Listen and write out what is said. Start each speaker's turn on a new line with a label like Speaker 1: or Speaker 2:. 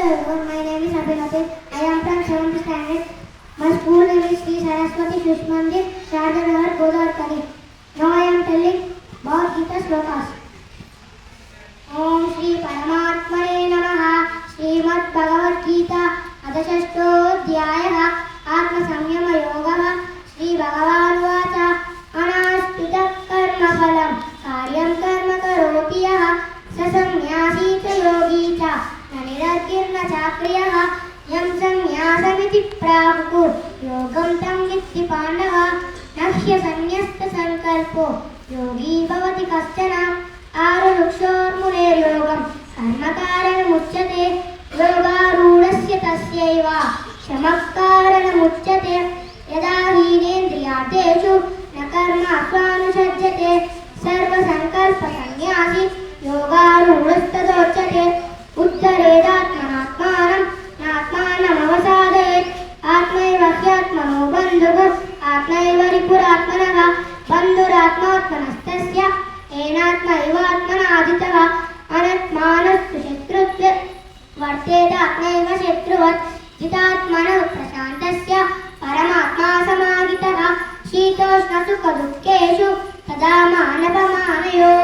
Speaker 1: everyone, my name is Abhinati. I am from 7th standard. My school name is Sri Saraswati Shish Mandir, Shardanagar, Godavarkali. Now I am telling Bhagavad Gita slokas. Om Shri Paramatmane Namaha. Srimad Bhagavad Gita Adhashashtodhyayah Atma Samyama Yogaha. Shri Bhagavan Vacha Anaspita Karma Phalam Karyam Karma Karoti Yaha Sasamyasi Cha Yogi Cha Nanirarkirna Chakriyah Yam Samyasamiti Prahuku Yogam Tam Vitti Pandava Nahya Sanyasta Sankalpo Yogi Bhavati Kaschana Arulukshormuner Yogam Karmakaranam Uchyate Yogarudasya Tasyaiva Shamakaranam Uchyate Yada Hinendriyateshu न कर्म स्वानुषज्यते सर्वसंकल्प संन्यासी योगारूढस्तदोच्यते उद्धरेदात्मनात्मानं नात्मानमवसादयेत् आत्मैव ह्यात्मनो बन्धुः आत्मैव रिपुरात्मनः बन्धुरात्मात्मनस्तस्य येनात्मैवात्मनादितः अनत्मानस्तु शत्रुत्वे वर्तेदात्मैव शत्रुवत् जितात्मनः प्रशान्तस्य परमात्मा समाहितः शीतोष्णसुखदुःखेषु तदा मानपमानयो